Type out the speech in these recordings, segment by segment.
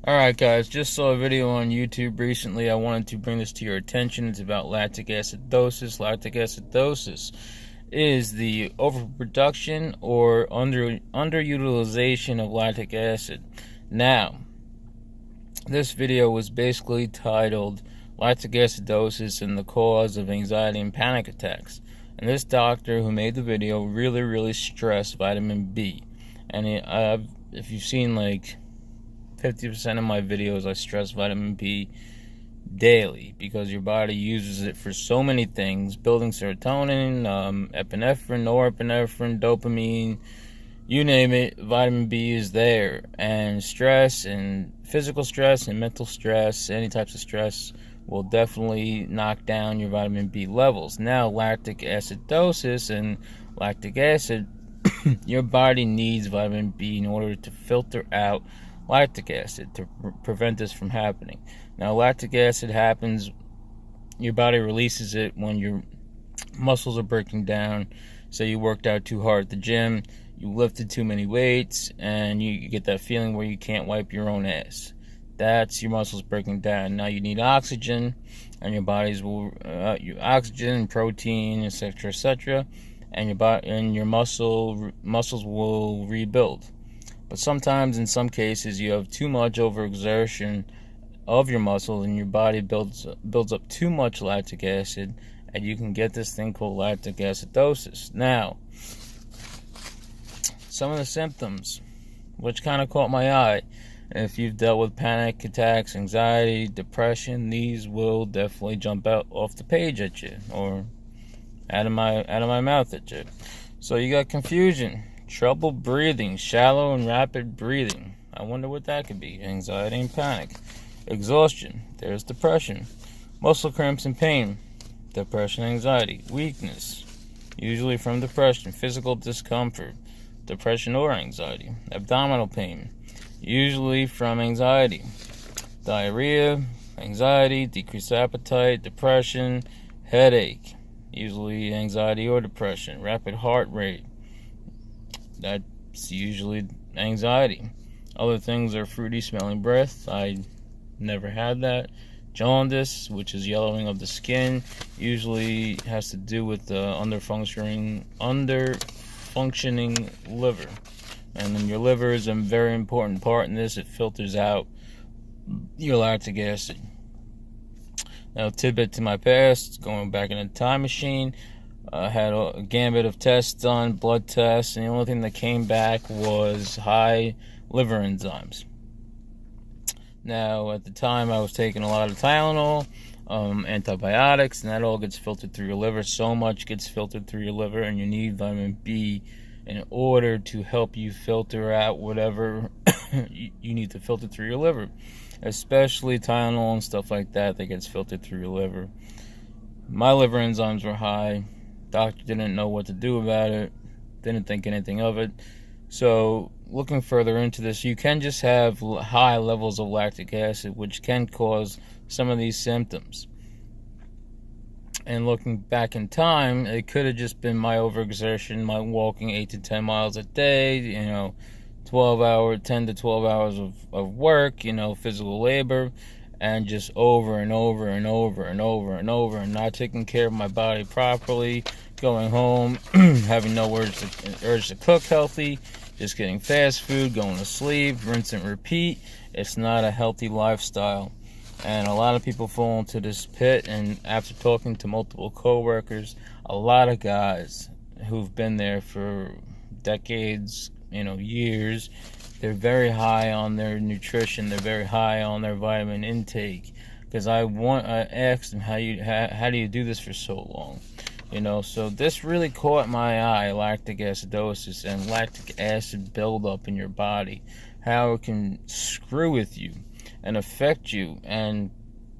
Alright guys, just saw a video on YouTube recently. I wanted to bring this to your attention. It's about lactic acidosis. Lactic acidosis is the overproduction or underutilization of lactic acid. Now, this video was basically titled Lactic Acidosis and the Cause of Anxiety and Panic Attacks. And this doctor who made the video really stressed vitamin B. And if you've seen like 50% of my videos, I stress vitamin B daily because your body uses it for so many things: building serotonin, epinephrine, norepinephrine, dopamine, you name it. Vitamin B is there. And stress, and physical stress and mental stress, any types of stress, will definitely knock down your vitamin B levels. Now, lactic acidosis and lactic acid, your body needs vitamin B in order to filter out lactic acid to prevent this from happening. Now, lactic acid happens, your body releases it when your muscles are breaking down. Say you worked out too hard at the gym, you lifted too many weights, and you get that feeling where you can't wipe your own ass. That's your muscles breaking down. Now you need oxygen, and your bodies will your oxygen, protein, etc., and your body and your muscles will rebuild. But sometimes, in some cases, you have too much overexertion of your muscles, and your body builds up too much lactic acid, and you can get this thing called lactic acidosis. Now, some of the symptoms, which kind of caught my eye, and if you've dealt with panic attacks, anxiety, depression, these will definitely jump out off the page at you, or out of my mouth at you. So you got confusion, trouble breathing, shallow and rapid breathing. I wonder what that could be. Anxiety and panic. Exhaustion. There's depression. Muscle cramps and pain. Depression, anxiety. Weakness. Usually from depression. Physical discomfort. Depression or anxiety. Abdominal pain. Usually from anxiety. Diarrhea. Anxiety. Decreased appetite. Depression. Headache. Usually anxiety or depression. Rapid heart rate. That's usually anxiety. Other things are fruity smelling breath. I never had that. Jaundice, which is yellowing of the skin, usually has to do with the underfunctioning liver. And then your liver is a very important part in this. It filters out your lactic acid. Now, tidbit to my past, going back in a time machine, I had a gambit of tests done, blood tests, and the only thing that came back was high liver enzymes. Now, at the time, I was taking a lot of Tylenol, antibiotics, and that all gets filtered through your liver. So much gets filtered through your liver, and you need vitamin B in order to help you filter out whatever you need to filter through your liver, especially Tylenol and stuff like that gets filtered through your liver. My liver enzymes were high. Doctor didn't know what to do about it, didn't think anything of it. So, looking further into this, you can just have high levels of lactic acid, which can cause some of these symptoms. And looking back in time, it could have just been my overexertion, my walking 8 to 10 miles a day, 10 to 12 hours of work, physical labor, and just over and over and not taking care of my body properly, going home, having no urge to cook healthy, just getting fast food, going to sleep, rinse and repeat. It's not a healthy lifestyle. And a lot of people fall into this pit, and after talking to multiple coworkers, a lot of guys who've been there for decades, years, they're very high on their nutrition, they're very high on their vitamin intake. Because I asked them, how do you do this for so long? So this really caught my eye, lactic acidosis and lactic acid buildup in your body, how it can screw with you and affect you and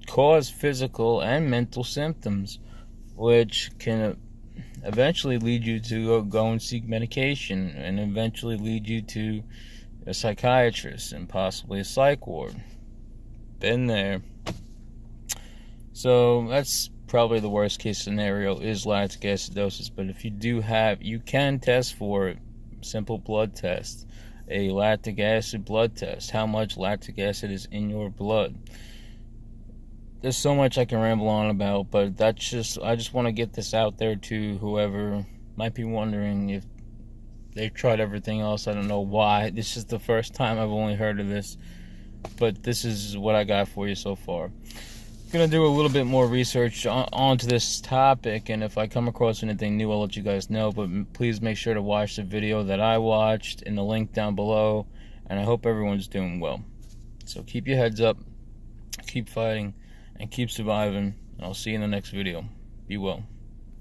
cause physical and mental symptoms, which can eventually lead you to go and seek medication, and eventually lead you to a psychiatrist and possibly a psych ward. Been there. So that's probably the worst case scenario, is lactic acidosis. But if you do have, you can test for it. Simple blood test. a lactic acid blood test. How much lactic acid is in your blood? There's so much I can ramble on about, but I just want to get this out there to whoever might be wondering if they've tried everything else. I don't know why. This is the first time I've only heard of this, but this is what I got for you so far. Gonna do a little bit more research onto this topic, and if I come across anything new, I'll let you guys know. But please make sure to watch the video that I watched in the link down below, and I hope everyone's doing well. So keep your heads up, keep fighting, and keep surviving, and I'll see you in the next video. Be well.